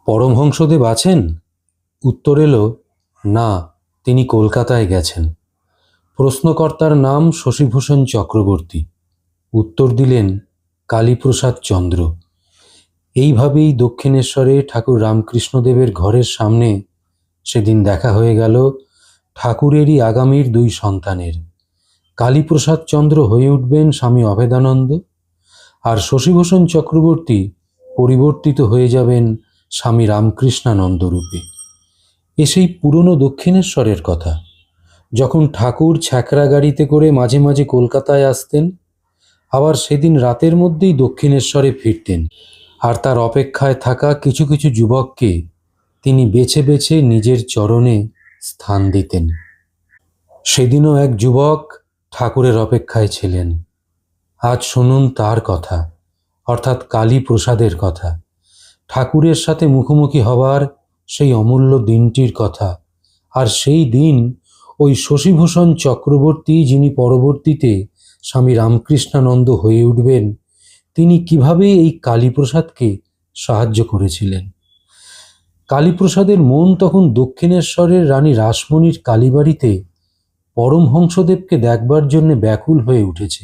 পরমহংসদেব আছেন? উত্তর এলো, না, তিনি কলকাতায় গেছেন। প্রশ্নকর্তার নাম শশীভূষণ চক্রবর্তী। উত্তর দিলেন কালীপ্রসাদ চন্দ্র। এইভাবেই দক্ষিণেশ্বরে ঠাকুর রামকৃষ্ণদেবের ঘরের সামনে সেদিন দেখা হয়ে গেল ঠাকুরেরই আগামীর দুই সন্তানের। কালীপ্রসাদ চন্দ্র হয়ে উঠবেন স্বামী অভেদানন্দ, আর শশীভূষণ চক্রবর্তী পরিবর্তিত হয়ে যাবেন স্বামী রামকৃষ্ণানন্দ রূপে। এ সেই পুরনো দক্ষিণেশ্বরের কথা, যখন ঠাকুর ছ্যাঁকড়া গাড়িতে করে মাঝে মাঝে কলকাতায় আসতেন, আবার সেদিন রাতের মধ্যেই দক্ষিণেশ্বরে ফিরতেন, আর তার অপেক্ষায় থাকা কিছু কিছু যুবককে তিনি বেছে বেছে নিজের চরণে স্থান দিতেন। সেদিনও এক যুবক ঠাকুরের অপেক্ষায় ছিলেন। আজ শুনুন তার কথা, অর্থাৎ কালীপ্রসাদের কথা, ঠাকুরের সাথে মুখোমুখি হবার সেই অমূল্য দিনটির কথা। আর সেই দিন ওই শশীভূষণ চক্রবর্তী, যিনি পরবর্তীতে স্বামী রামকৃষ্ণানন্দ হয়ে উঠবেন, তিনি কিভাবে এই কালীপ্রসাদকে সাহায্য করেছিলেন। কালীপ্রসাদের মন তখন দক্ষিণেশ্বরের রানী রাসমণির কালীবাড়িতে পরমহংসদেবকে দেখবার জন্য ব্যাকুল হয়ে উঠেছে।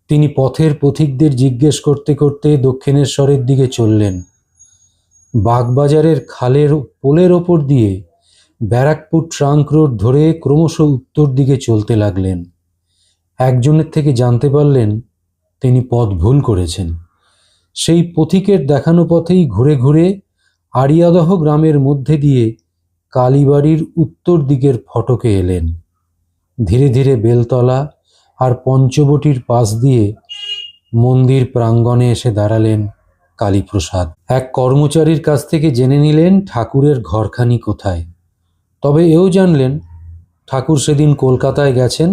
তিনি পথের পথিকদের জিজ্ঞেস করতে করতে দক্ষিণেশ্বরের দিকে চললেন। বাগবাজারের খালের পোলের ওপর দিয়ে ব্যারাকপুর ট্রাঙ্ক রোড ধরে ক্রমশ উত্তর দিকে চলতে লাগলেন। একজনের থেকে জানতে পারলেন তিনি পথ ভুল করেছেন। সেই পথিকের দেখানো পথেই ঘুরে ঘুরে আড়িয়াদহ গ্রামের মধ্যে দিয়ে কালীবাড়ির উত্তর দিকের ফটকে এলেন। ধীরে ধীরে বেলতলা আর পঞ্চবটির পাশ দিয়ে মন্দির প্রাঙ্গণে এসে দাঁড়ালেন কালীপ্রসাদ। এক কর্মচারীর কাছ থেকে জেনে নিলেন ঠাকুরের ঘরখানি কোথায়, তবে এও জানলেন ঠাকুর সেদিন কলকাতায় গেছেন,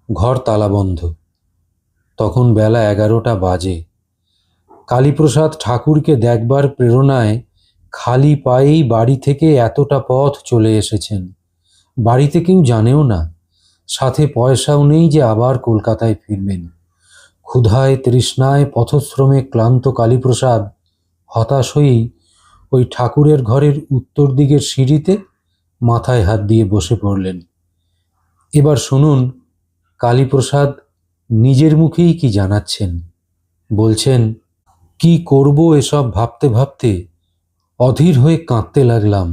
ঘর তালাবন্ধ। তখন বেলা 11টা বাজে। কালীপ্রসাদ ঠাকুরকে দেখবার প্রেরণায় খালি পায়েই বাড়ি থেকে এতটা পথ চলে এসেছেন। বাড়িতে কেউ জানেও না, সাথে পয়সাও নেই যে আবার কলকাতায় ফিরবেন। ক্ষুধায় তৃষ্ণায় পথশ্রমে ক্লান্ত কালীপ্রসাদ হতাশ হয়েই ওই ঠাকুরের ঘরের উত্তর দিকের সিঁড়িতে মাথায় হাত দিয়ে বসে পড়লেন। এবার শুনুন কালীপ্রসাদ নিজের মুখেই কি জানাচ্ছেন। বলছেন, কি করব এসব ভাবতে ভাবতে অধীর হয়ে কাঁদতে লাগলাম,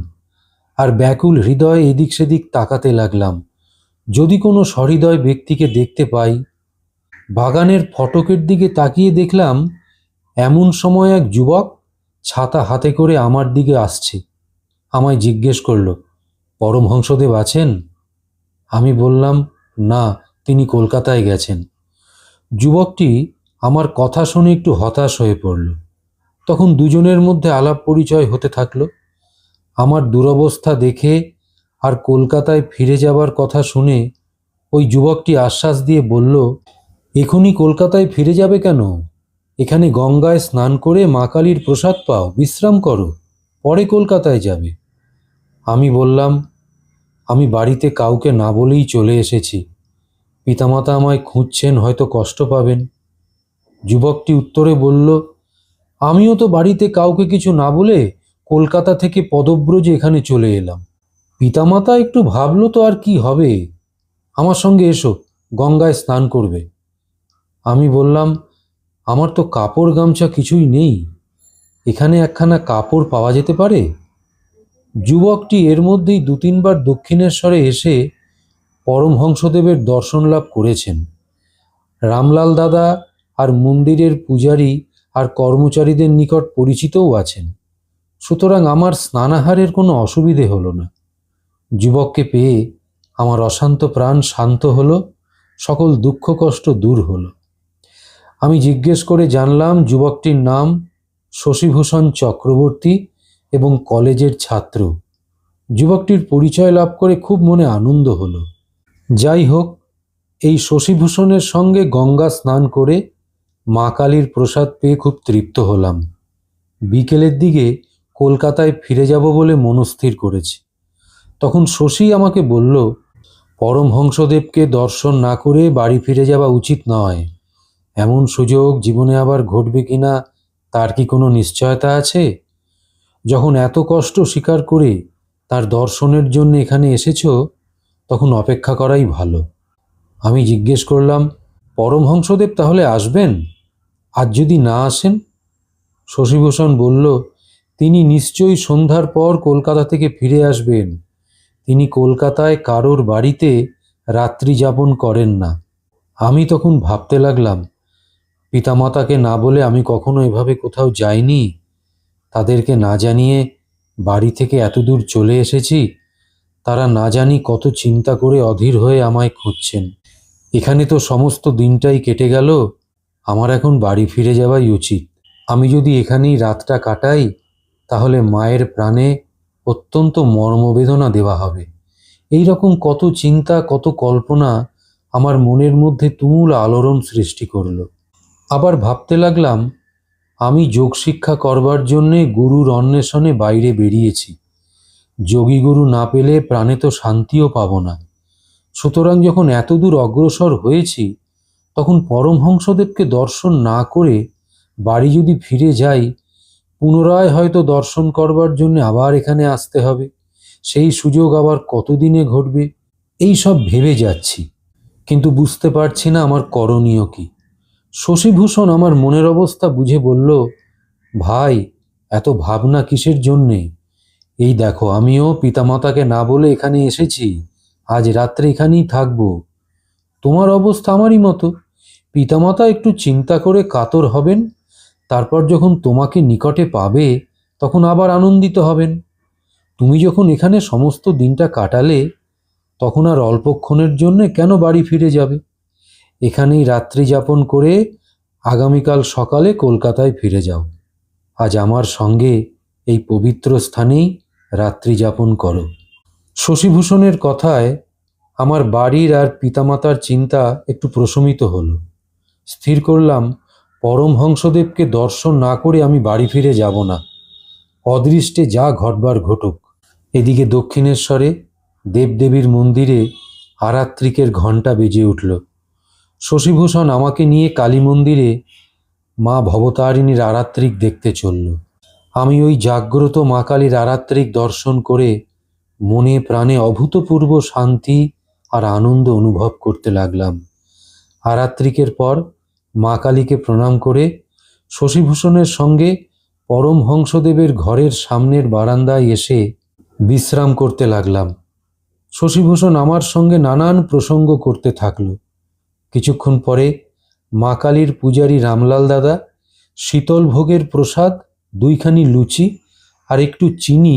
আর ব্যাকুল হৃদয়ে এদিক সেদিক তাকাতে লাগলাম, যদি কোনো সহৃদয় ব্যক্তিকে দেখতে পাই। বাগানের ফটকের দিকে তাকিয়ে দেখলাম এমন সময় এক যুবক ছাতা হাতে করে আমার দিকে আসছে। আমায় জিজ্ঞেস করল, পরমহংসদেব আছেন? আমি বললাম, না, তিনি কলকাতায় গেছেন। যুবকটি আমার কথা শুনে একটু হতাশ হয়ে পড়ল। তখন দুজনের মধ্যে আলাপ পরিচয় হতে থাকলো। আমার দুরবস্থা দেখে আর কলকাতায় ফিরে যাবার কথা শুনে ওই যুবকটি আশ্বাস দিয়ে বলল, এখনই কলকাতায় ফিরে যাবে কেন? এখানে গঙ্গায় স্নান করে মা কালীর প্রসাদ পাও, বিশ্রাম করো, পরে কলকাতায় যাবে। আমি বললাম, আমি বাড়িতে কাউকে না বলেই চলে এসেছি। পিতামাতা আমায় খুঁজছেন, হয়তো কষ্ট পাবেন। যুবকটি উত্তরে বলল, আমিও তো বাড়িতে কাউকে কিছু না বলে কলকাতা থেকে পদব্রজে এখানে চলে এলাম। পিতামাতা একটু ভাবলো তো আর কি হবে, আমার সঙ্গে এসো, গঙ্গায় স্নান করবে। আমি বললাম, আমার তো কাপড় গামছা কিছুই নেই, এখানে একখানা কাপড় পাওয়া যেতে পারে? যুবকটি এর মধ্যেই 2-3 বার দক্ষিণেশ্বরে এসে পরমহংসদেবের দর্শন লাভ করেছেন। রামলাল দাদা আর মন্দিরের পূজারী আর কর্মচারীদের নিকট পরিচিতও আছেন, সুতরাং আমার স্নানাহারের কোনো অসুবিধে হলো না। যুবককে পেয়ে আমার অশান্ত প্রাণ শান্ত হলো, সকল দুঃখ কষ্ট দূর হলো। আমি জিজ্ঞেস করে জানলাম যুবকটির নাম শশীভূষণ চক্রবর্তী এবং কলেজের ছাত্র। যুবকটির পরিচয় লাভ করে খুব মনে আনন্দ হলো। যাই হোক, এই শশীভূষণের সঙ্গে গঙ্গা স্নান করে মা কালীর প্রসাদ পেয়ে খুব তৃপ্ত হলাম। বিকেলের দিকে কলকাতায় ফিরে যাব বলে মনস্থির করেছি। তখন শশী আমাকে বলল, পরমহংসদেবকে দর্শন না করে বাড়ি ফিরে যাওয়া উচিত নয়। এমন সুযোগ জীবনে আবার ঘটবে কিনা তার কি কোনো নিশ্চয়তা আছে? যখন এত কষ্ট স্বীকার করে তার দর্শনের জন্য এখানে এসেছো, তখন অপেক্ষা করাই ভালো। আমি জিজ্ঞেস করলাম, পরমহংসদেব তাহলে আসবেন? আজ যদি না আসেন? শশীভূষণ বলল, তিনি নিশ্চয়ই সন্ধ্যার পর কলকাতা থেকে ফিরে আসবেন। তিনি কলকাতায় কারোর বাড়িতে রাত্রি যাপন করেন না। আমি তখন ভাবতে লাগলাম, পিতামাতাকে না বলে আমি কখনো এভাবে কোথাও যাইনি। তাদেরকে না জানিয়ে বাড়ি থেকে এত দূর চলে এসেছি। তারা না জানি কত চিন্তা করে অধীর হয়ে আমায় খুঁজছেন। এখানে তো সমস্ত দিনটাই কেটে গেল। আমার এখন বাড়ি ফিরে যাওয়াই উচিত। আমি যদি এখানেই রাতটা কাটাই, তাহলে মায়ের প্রাণে অত্যন্ত মর্মবেদনা দেওয়া হবে। এই রকম কত চিন্তা, কত কল্পনা আমার মনের মধ্যে তুমুল আলোড়ন সৃষ্টি করল। আবার ভাবতে লাগলাম, আমি যোগ শিক্ষা করবার জন্যে গুরুর অন্বেষণে বাইরে বেরিয়েছি। যোগী গুরু না পেলে প্রাণে তো শান্তিও পাব না। সুতরাং যখন এত দূর অগ্রসর হয়েছি, তখন পরমহংসদেবকে দর্শন না করে বাড়ি যদি ফিরে যাই, পুনরায় হয়তো দর্শন করবার জন্য আবার এখানে আসতে হবে। সেই সুযোগ আবার কতদিনে ঘটবে, এই সব ভেবে যাচ্ছি, কিন্তু বুঝতে পারছি না আমার করণীয় কি। শশীভূষণ আমার মনের অবস্থা বুঝে বলল, ভাই, এত ভাবনা কিসের জন্যে? এই দেখো, আমিও পিতামাতাকে না বলে এখানে এসেছি। আজ রাত্রে এখানেই থাকবো। তোমার অবস্থা আমারই মতো। পিতামাতা একটু চিন্তা করে কাতর হবেন, তারপর যখন তোমাকে নিকটে পাবে তখন আবার আনন্দিত হবেন। তুমি যখন এখানে সমস্ত দিনটা কাটালে, তখন আর অল্পক্ষণের জন্যে কেন বাড়ি ফিরে যাবে? এখানেই রাত্রি যাপন করে আগামীকাল সকালে কলকাতায় ফিরে যাও। আজ আমার সঙ্গে এই পবিত্র স্থানেই রাত্রি যাপন করো। শশীভূষণের কথায় আমার বাড়ির আর পিতামাতার চিন্তা একটু প্রশমিত হলো। স্থির করলাম, পরমহংসদেবকে দর্শন না করে আমি বাড়ি ফিরে যাব না। অদৃষ্টে যা ঘটবার ঘটুক। এদিকে দক্ষিণেশ্বরে দেবদেবীর মন্দিরে আরাত্রিকের ঘণ্টা বেজে উঠল। শশীভূষণ আমাকে নিয়ে কালী মন্দিরে মা ভবতারিণীর আরাত্রিক দেখতে চলল। আমি ওই জাগ্রত মা কালীর আরাত্রিক দর্শন করে মনে প্রাণে অভূতপূর্ব শান্তি আর আনন্দ অনুভব করতে লাগলাম। আরাত্রিকের পর মা কালীকে প্রণাম করে শশীভূষণের সঙ্গে পরমহংসদেবের ঘরের সামনের বারান্দায় এসে বিশ্রাম করতে লাগলাম। শশীভূষণ আমার সঙ্গে নানান প্রসঙ্গ করতে থাকল। কিছুক্ষণ পরে মা কালীর পূজারী রামলাল দাদা শীতল ভোগের প্রসাদ, 2খানি লুচি আর একটু চিনি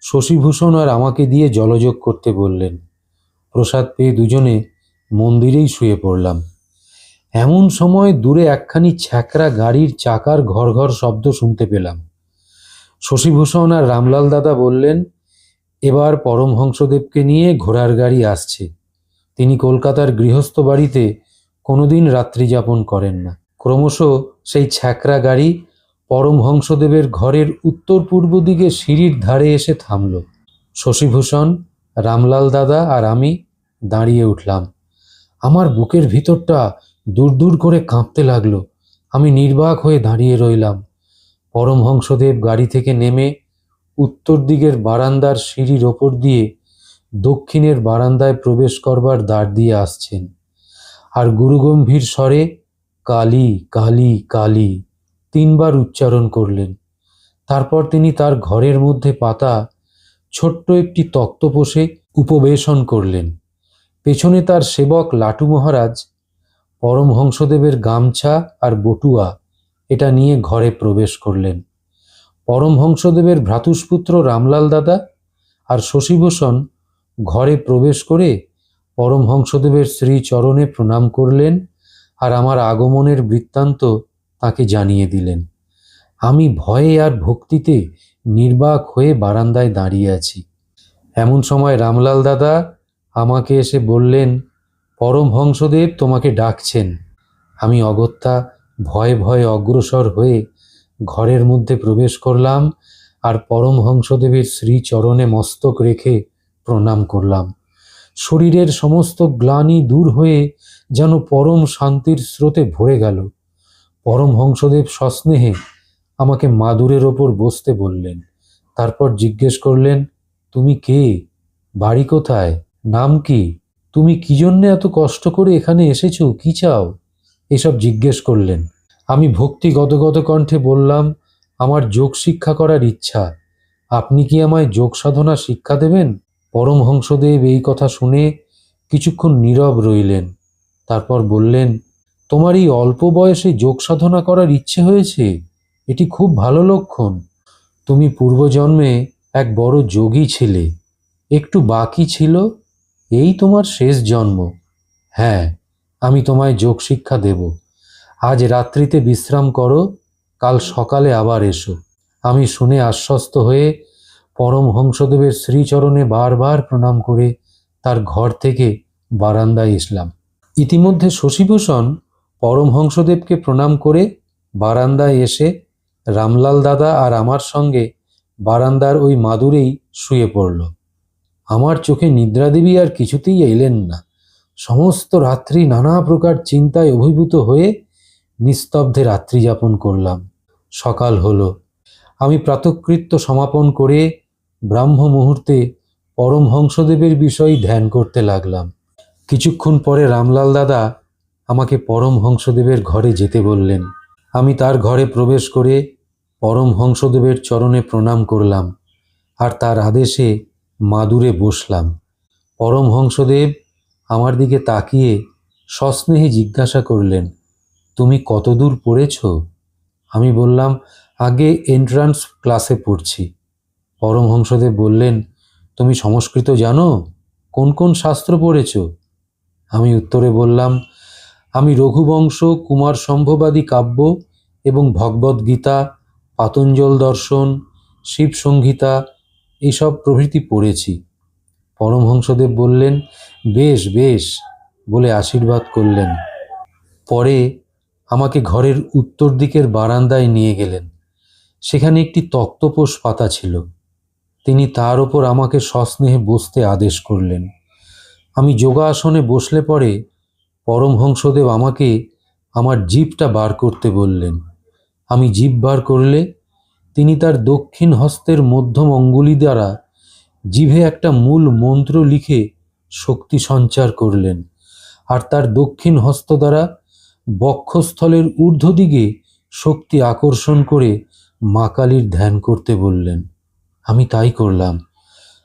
শশীভূষণ আর আমাকে দিয়ে জলযোগ করতে বললেন। প্রসাদ পেয়ে দুজনে মন্দিরেই শুয়ে পড়লাম। এমন সময় দূরে একখানি ছ্যাঁকড়া গাড়ির চাকার ঘর ঘর শব্দ শুনতে পেলাম। শশীভূষণ আর রামলাল দাদা বললেন, এবার পরমহংসদেবকে নিয়ে ঘোড়ার গাড়ি আসছে। তিনি কলকাতার গৃহস্থ বাড়িতে কোনোদিন রাত্রি যাপন করেন না। ক্রমশ সেই ছ্যাঁকড়া গাড়ি পরমহংসদেবের ঘরের উত্তর পূর্ব দিকে সিঁড়ির ধারে এসে থামল। শশীভূষণ, রামলাল দাদা আর আমি দাঁড়িয়ে উঠলাম। আমার বুকের ভিতরটা দূর দূর করে কাঁপতে লাগলো। আমি নির্বাক হয়ে দাঁড়িয়ে রইলাম। পরমহংসদেব গাড়ি থেকে নেমে উত্তর দিকের বারান্দার সিঁড়ির ওপর দিয়ে দক্ষিণের বারান্দায় প্রবেশ করবার দ্বার দিয়ে আসছেন, আর গুরুগম্ভীর স্বরে কালী কালী কালী 3বার উচ্চারণ করলেন। তারপর তিনি তার ঘরের মধ্যে পাতা ছোট্ট একটি তক্তপোষে উপবেশন করলেন। পেছনে তার সেবক লাটু মহারাজ পরমহংসদেবের গামছা আর বটুয়া এটা নিয়ে ঘরে প্রবেশ করলেন। পরমহংসদেবের ভ্রাতুষ্পুত্র রামলাল দাদা আর শশীভূষণ ঘরে প্রবেশ করে পরমহংসদেবের শ্রীচরণে প্রণাম করলেন আর আমার আগমনের বৃত্তান্ত তাকে জানিয়ে দিলেন। আমি ভয়ে আর ভক্তিতে নির্বাক হয়ে বারান্দায় দাঁড়িয়ে আছি। এমন সময় রামলাল দাদা আমাকে এসে বললেন, পরমহংসদেব তোমাকে ডাকছেন। আমি অগত্যা ভয়ে ভয়ে অগ্রসর হয়ে ঘরের মধ্যে প্রবেশ করলাম আর পরমহংসদেবের শ্রীচরণে মস্তক রেখে প্রণাম করলাম। শরীরের সমস্ত গ্লানি দূর হয়ে যেন পরম শান্তির স্রোতে ভরে গেল। পরমহংসদেব সস্নেহে আমাকে মাদুরের ওপর বসতে বললেন। তারপর জিজ্ঞেস করলেন, তুমি কে, বাড়ি কোথায়, নাম কি, তুমি কি জন্যে এত কষ্ট করে এখানে এসেছো, কি চাও, এসব জিজ্ঞেস করলেন। আমি ভক্তি গদগদ কণ্ঠে বললাম, আমার যোগ শিক্ষা করার ইচ্ছা, আপনি কি আমায় যোগ সাধনা শিক্ষা দেবেন? পরমহংসদেব এই কথা শুনে কিছুক্ষণ নীরব রইলেন। তারপর বললেন, তোমার এই অল্প বয়সে যোগ সাধনা করার ইচ্ছে হয়েছে, এটি খুব ভালো লক্ষণ। তুমি পূর্বজন্মে এক বড় যোগী ছিলে, একটু বাকি ছিল, এই তোমার শেষ জন্ম। হ্যাঁ, আমি তোমায় যোগ শিক্ষা দেব। আজ রাত্রিতে বিশ্রাম করো, কাল সকালে আবার এসো। আমি শুনে আশ্বস্ত হয়ে পরমহংসদেবের শ্রীচরণে বারবার প্রণাম করে তার ঘর থেকে বারান্দায় এসলাম। ইতিমধ্যে শশীভূষণ পরমহংসদেবকে প্রণাম করে বারান্দায় এসে রামলাল দাদা আর আমার সঙ্গে বারান্দার ওই মাদুরেই শুয়ে পড়ল। আমার চোখে নিদ্রাদেবী আর কিছুতেই এলেন না। সমস্ত রাত্রি নানা প্রকার চিন্তায় অভিভূত হয়ে নিস্তব্ধে রাত্রি যাপন করলাম। সকাল হলো। আমি প্রাতঃকৃত্য সমাপন করে ব্রাহ্ম মুহূর্তে পরমহংসদেবের বিষয় ধ্যান করতে লাগলাম। কিছুক্ষণ পরে রামলাল দাদা আমাকে পরমহংসদেবের ঘরে যেতে বললেন। আমি তার ঘরে প্রবেশ করে পরমহংসদেবের চরণে প্রণাম করলাম আর তার আদেশে মাদুরে বসলাম। পরমহংসদেব আমার দিকে তাকিয়ে সস্নেহে জিজ্ঞাসা করলেন, তুমি কতদূর পড়েছ? আমি বললাম, আগে এন্ট্রান্স ক্লাসে পড়ছি। পরমহংসদেব বললেন, তুমি সংস্কৃত জানো? কোন কোন শাস্ত্র পড়েছ? আমি উত্তরে বললাম, আমি রঘুবংশ, কুমার সম্ভবাদী কাব্য এবং ভগবদ্গীতা, পাতঞ্জল দর্শন, শিব সংহিতা এসব প্রভৃতি পড়েছি। পরমহংসদেব বললেন, বেশ বেশ বলে আশীর্বাদ করলেন। পরে আমাকে ঘরের উত্তর দিকের বারান্দায় নিয়ে গেলেন। সেখানে একটি তক্তপোষ পাতা ছিল। তিনি তার ওপর আমাকে সস্নেহে বসতে আদেশ করলেন। আমি যোগাসনে বসলে পরে পরমহংসদেব আমাকে আমার জিভটা বার করতে বললেন। আমি জিভ বার করলে তিনি তার দক্ষিণ হস্তের মধ্যম অঙ্গুলি দ্বারা জিভে একটা মূল মন্ত্র লিখে শক্তি সঞ্চার করলেন আর তার দক্ষিণ হস্ত দ্বারা বক্ষস্থলের ঊর্ধ্বদিকে শক্তি আকর্ষণ করে মা কালীর ধ্যান করতে বললেন। আমি তাই করলাম।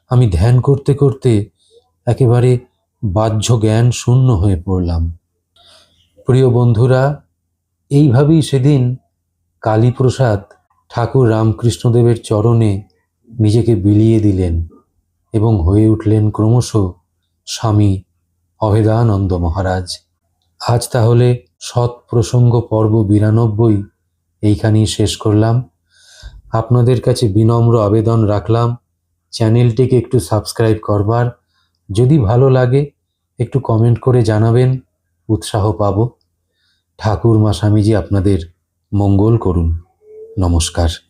আমি ধ্যান করতে করতে একেবারে বাহ্য জ্ঞান শূন্য হয়ে পড়লাম। প্রিয় বন্ধুরা, এইভাবেই সেদিন কালীপ্রসাদ ঠাকুর রামকৃষ্ণদেবের চরণে নিজেকে বিলিয়ে দিলেন এবং হয়ে উঠলেন ক্রমশ স্বামী অভেদানন্দ মহারাজ। আজ তাহলে সৎপ্রসঙ্গ পর্ব 92 এইখানেই শেষ করলাম। আপনাদের কাছে বিনম্র আবেদন রাখলাম, চ্যানেলটিকে একটু সাবস্ক্রাইব করবার, যদি ভালো লাগে একটু কমেন্ট করে জানাবেন, উৎসাহ পাব। ঠাকুর মা স্বামীজি আপনাদের মঙ্গল করুন। নমস্কার।